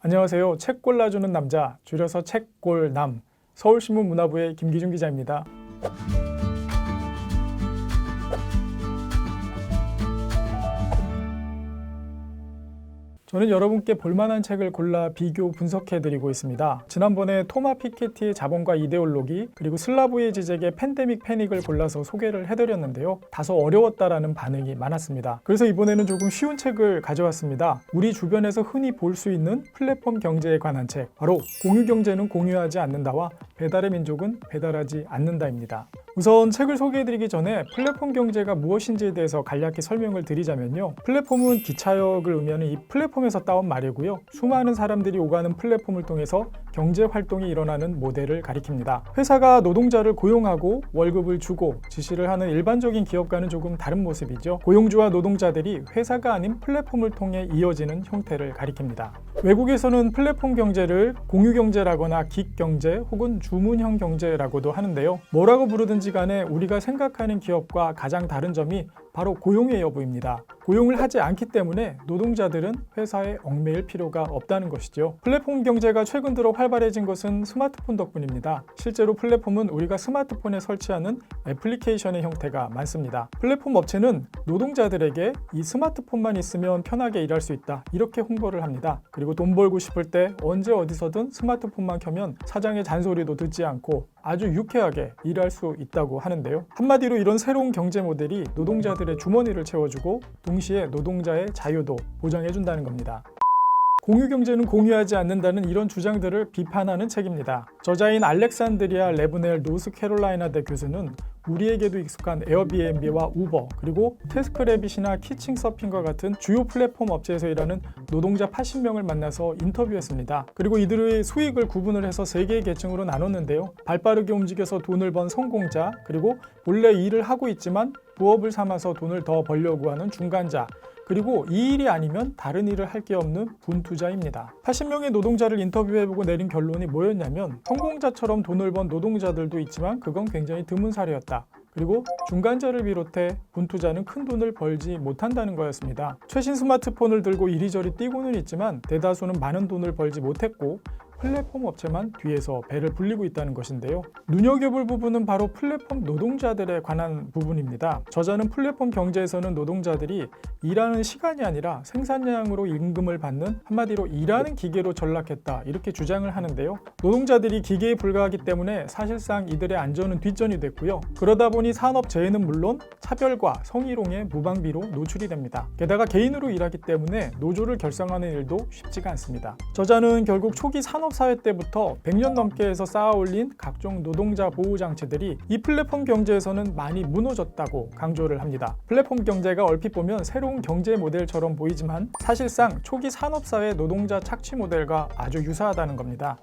안녕하세요. 책 골라주는 남자, 줄여서 책골남, 서울신문 문화부의 김기준 기자입니다. 저는 여러분께 볼만한 책을 골라 비교 분석해드리고 있습니다. 지난번에 토마 피케티의 자본과 이데올로기, 그리고 슬라보의 지적의 팬데믹 패닉을 골라서 소개를 해드렸는데요. 다소 어려웠다라는 반응이 많았습니다. 그래서 이번에는 조금 쉬운 책을 가져왔습니다. 우리 주변에서 흔히 볼 수 있는 플랫폼 경제에 관한 책, 바로 공유경제는 공유하지 않는다와 배달의 민족은 배달하지 않는다입니다. 우선 책을 소개해드리기 전에 플랫폼 경제가 무엇인지에 대해서 간략히 설명을 드리자면요. 플랫폼은 기차역을 의미하는 이 플랫폼에서 따온 말이고요. 수많은 사람들이 오가는 플랫폼을 통해서 경제 활동이 일어나는 모델을 가리킵니다. 회사가 노동자를 고용하고 월급을 주고 지시를 하는 일반적인 기업과는 조금 다른 모습이죠. 고용주와 노동자들이 회사가 아닌 플랫폼을 통해 이어지는 형태를 가리킵니다. 외국에서는 플랫폼 경제를 공유경제라거나 긱경제 혹은 주문형 경제라고도 하는데요. 뭐라고 부르든지 간에 우리가 생각하는 기업과 가장 다른 점이 바로 고용의 여부입니다. 고용을 하지 않기 때문에 노동자들은 회사에 얽매일 필요가 없다는 것이죠. 플랫폼 경제가 최근 들어 활발해진 것은 스마트폰 덕분입니다. 실제로 플랫폼은 우리가 스마트폰에 설치하는 애플리케이션의 형태가 많습니다. 플랫폼 업체는 노동자들에게 이 스마트폰만 있으면 편하게 일할 수 있다, 이렇게 홍보를 합니다. 그리고 돈 벌고 싶을 때 언제 어디서든 스마트폰만 켜면 사장의 잔소리도 듣지 않고 아주 유쾌하게 일할 수 있다고 하는데요. 한마디로 이런 새로운 경제 모델이 노동자들의 주머니를 채워주고 동시에 노동자의 자유도 보장해준다는 겁니다. 공유경제는 공유하지 않는다는 이런 주장들을 비판하는 책입니다. 저자인 알렉산드리아 레브넬 노스캐롤라이나대 교수는 우리에게도 익숙한 에어비앤비와 우버, 그리고 태스크래빗이나 키칭서핑과 같은 주요 플랫폼 업체에서 일하는 노동자 80명을 만나서 인터뷰했습니다. 그리고 이들의 수익을 구분을 해서 3개의 계층으로 나눴는데요. 발빠르게 움직여서 돈을 번 성공자, 그리고 원래 일을 하고 있지만 부업을 삼아서 돈을 더 벌려고 하는 중간자, 그리고 이 일이 아니면 다른 일을 할 게 없는 분투자입니다. 80명의 노동자를 인터뷰해보고 내린 결론이 뭐였냐면, 성공자처럼 돈을 번 노동자들도 있지만 그건 굉장히 드문 사례였다. 그리고 중간자를 비롯해 분투자는 큰 돈을 벌지 못한다는 거였습니다. 최신 스마트폰을 들고 이리저리 뛰고는 있지만 대다수는 많은 돈을 벌지 못했고 플랫폼 업체만 뒤에서 배를 불리고 있다는 것인데요. 눈여겨볼 부분은 바로 플랫폼 노동자들에 관한 부분입니다. 저자는 플랫폼 경제에서는 노동자들이 일하는 시간이 아니라 생산량으로 임금을 받는, 한마디로 일하는 기계로 전락했다, 이렇게 주장을 하는데요. 노동자들이 기계에 불과하기 때문에 사실상 이들의 안전은 뒷전이 됐고요. 그러다 보니 산업재해는 물론 차별과 성희롱의 무방비로 노출이 됩니다. 게다가 개인으로 일하기 때문에 노조를 결성하는 일도 쉽지가 않습니다. 저자는 결국 초기 산업사회 때부터 100년 넘게 해서 쌓아올린 각종 노동자 보호 장치들이 이 플랫폼 경제에서는 많이 무너졌다고 강조를 합니다. 플랫폼 경제가 얼핏 보면 새로운 경제 모델처럼 보이지만 사실상 초기 산업사회 노동자 착취 모델과 아주 유사하다는 겁니다.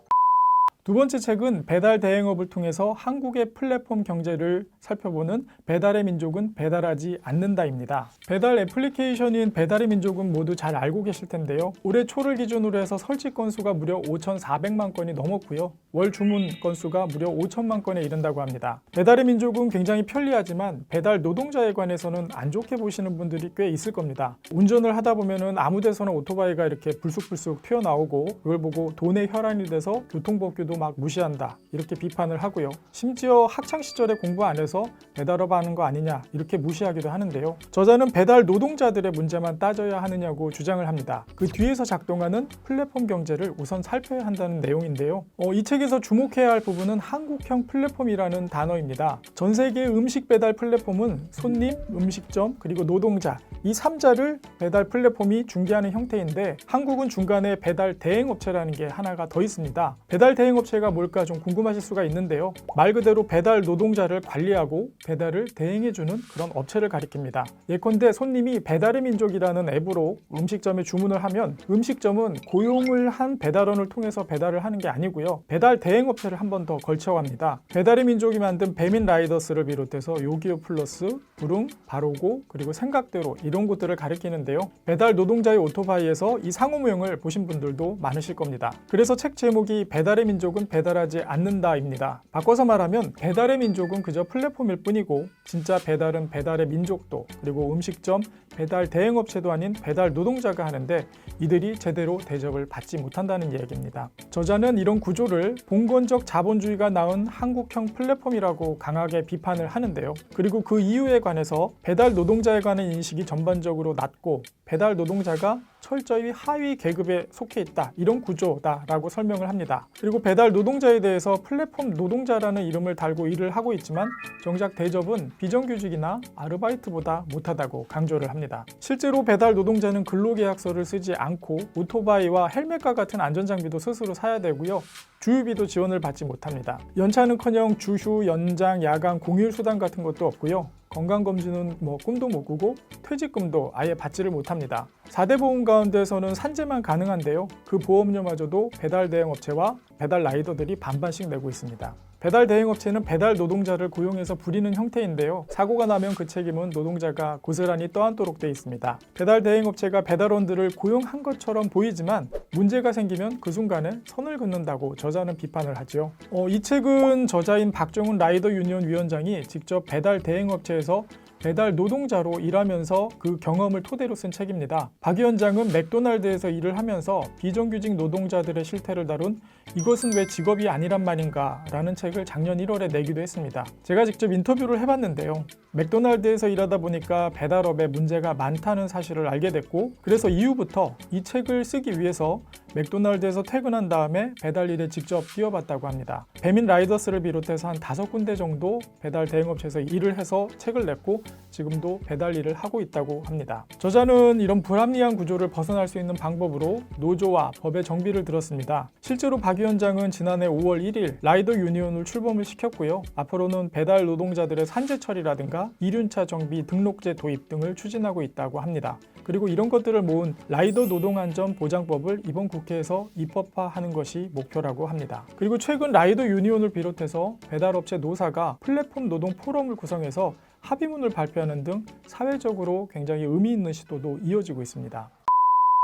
두 번째 책은 배달 대행업을 통해서 한국의 플랫폼 경제를 살펴보는 배달의 민족은 배달하지 않는다입니다. 배달 애플리케이션인 배달의 민족은 모두 잘 알고 계실 텐데요. 올해 초를 기준으로 해서 설치 건수가 무려 5,400만 건이 넘었고요. 월 주문 건수가 무려 5천만 건에 이른다고 합니다. 배달의 민족은 굉장히 편리하지만 배달 노동자에 관해서는 안 좋게 보시는 분들이 꽤 있을 겁니다. 운전을 하다 보면은 아무 데서나 오토바이가 이렇게 불쑥불쑥 튀어나오고 그걸 보고 돈의 혈안이 돼서 교통법규도 막 무시한다, 이렇게 비판을 하고요. 심지어 학창시절에 공부 안 해서 배달업 하는 거 아니냐, 이렇게 무시하기도 하는데요. 저자는 배달 노동자들의 문제만 따져야 하느냐고 주장을 합니다. 그 뒤에서 작동하는 플랫폼 경제를 우선 살펴야 한다는 내용인데요. 이 책에서 주목해야 할 부분은 한국형 플랫폼이라는 단어입니다. 전 세계의 음식 배달 플랫폼은 손님, 음식점, 그리고 노동자, 이 3자를 배달 플랫폼이 중개하는 형태인데 한국은 중간에 배달 대행업체라는 게 하나가 더 있습니다. 배달 대행업체가 뭘까 좀 궁금하실 수가 있는데요. 말 그대로 배달 노동자를 관리하고 배달을 대행해주는 그런 업체를 가리킵니다. 예컨대 손님이 배달의 민족이라는 앱으로 음식점에 주문을 하면 음식점은 고용을 한 배달원을 통해서 배달을 하는 게 아니고요. 배달 대행업체를 한 번 더 걸쳐갑니다. 배달의 민족이 만든 배민 라이더스를 비롯해서 요기요 플러스, 부릉, 바로고, 그리고 생각대로 이런 곳들을 가리키는데요. 배달 노동자의 오토바이에서 이 상호명을 보신 분들도 많으실 겁니다. 그래서 책 제목이 배달의 민족은 배달하지 않는다입니다. 바꿔서 말하면 배달의 민족은 그저 플랫폼일 뿐이고 진짜 배달은 배달의 민족도, 그리고 음식점, 배달 대행업체도 아닌 배달 노동자가 하는데 이들이 제대로 대접을 받지 못한다는 이야기입니다. 저자는 이런 구조를 봉건적 자본주의가 낳은 한국형 플랫폼이라고 강하게 비판을 하는데요. 그리고 그 이유에 관해서 배달 노동자에 관한 인식이 전반적으로 낮고 배달 노동자가 철저히 하위 계급에 속해 있다, 이런 구조다라고 설명을 합니다. 그리고 배달 노동자에 대해서 플랫폼 노동자라는 이름을 달고 일을 하고 있지만 정작 대접은 비정규직이나 아르바이트보다 못하다고 강조를 합니다. 실제로 배달 노동자는 근로계약서를 쓰지 않고 오토바이와 헬멧과 같은 안전장비도 스스로 사야 되고요. 주유비도 지원을 받지 못합니다. 연차는커녕 주휴, 연장, 야간, 공휴일 수당 같은 것도 없고요. 건강검진은 꿈도 못 꾸고 퇴직금도 아예 받지를 못합니다. 4대 보험 가운데서는 산재만 가능한데요. 그 보험료마저도 배달 대행업체와 배달 라이더들이 반반씩 내고 있습니다. 배달 대행업체는 배달 노동자를 고용해서 부리는 형태인데요. 사고가 나면 그 책임은 노동자가 고스란히 떠안도록 되어 있습니다. 배달 대행업체가 배달원들을 고용한 것처럼 보이지만 문제가 생기면 그 순간에 선을 긋는다고 저자는 비판을 하죠. 이 책은 저자인 박정훈 라이더 유니온 위원장이 직접 배달 대행업체에서 배달 노동자로 일하면서 그 경험을 토대로 쓴 책입니다. 박 위원장은 맥도날드에서 일을 하면서 비정규직 노동자들의 실태를 다룬 이것은 왜 직업이 아니란 말인가 라는 책을 작년 1월에 내기도 했습니다. 제가 직접 인터뷰를 해봤는데요. 맥도날드에서 일하다 보니까 배달업에 문제가 많다는 사실을 알게 됐고 그래서 이후부터 이 책을 쓰기 위해서 맥도날드에서 퇴근한 다음에 배달 일에 직접 뛰어봤다고 합니다. 배민 라이더스를 비롯해서 한 5군데 정도 배달 대행업체에서 일을 해서 책을 냈고 지금도 배달 일을 하고 있다고 합니다. 저자는 이런 불합리한 구조를 벗어날 수 있는 방법으로 노조와 법의 정비를 들었습니다. 실제로 박 위원장은 지난해 5월 1일 라이더 유니온을 출범을 시켰고요. 앞으로는 배달 노동자들의 산재 처리라든가 이륜차 정비 등록제 도입 등을 추진하고 있다고 합니다. 그리고 이런 것들을 모은 라이더 노동안전 보장법을 이번 국회에서 입법화하는 것이 목표라고 합니다. 그리고 최근 라이더 유니온을 비롯해서 배달업체 노사가 플랫폼 노동 포럼을 구성해서 합의문을 발표하는 등 사회적으로 굉장히 의미 있는 시도도 이어지고 있습니다.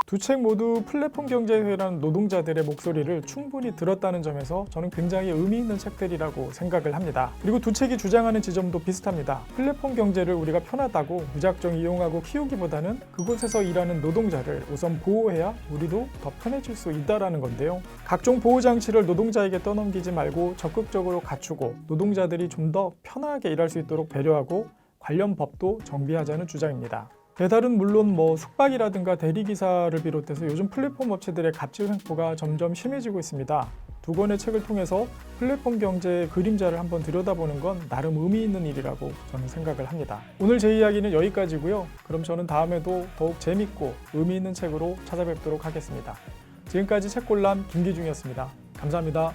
두 책 모두 플랫폼 경제에 관한 노동자들의 목소리를 충분히 들었다는 점에서 저는 굉장히 의미 있는 책들이라고 생각을 합니다. 그리고 두 책이 주장하는 지점도 비슷합니다. 플랫폼 경제를 우리가 편하다고 무작정 이용하고 키우기보다는 그곳에서 일하는 노동자를 우선 보호해야 우리도 더 편해질 수 있다는 건데요. 각종 보호장치를 노동자에게 떠넘기지 말고 적극적으로 갖추고 노동자들이 좀 더 편하게 일할 수 있도록 배려하고 관련 법도 정비하자는 주장입니다. 배달은 물론 숙박이라든가 대리기사를 비롯해서 요즘 플랫폼 업체들의 갑질 횡포가 점점 심해지고 있습니다. 두 권의 책을 통해서 플랫폼 경제의 그림자를 한번 들여다보는 건 나름 의미 있는 일이라고 저는 생각을 합니다. 오늘 제 이야기는 여기까지고요. 그럼 저는 다음에도 더욱 재밌고 의미 있는 책으로 찾아뵙도록 하겠습니다. 지금까지 책골람 김기중이었습니다. 감사합니다.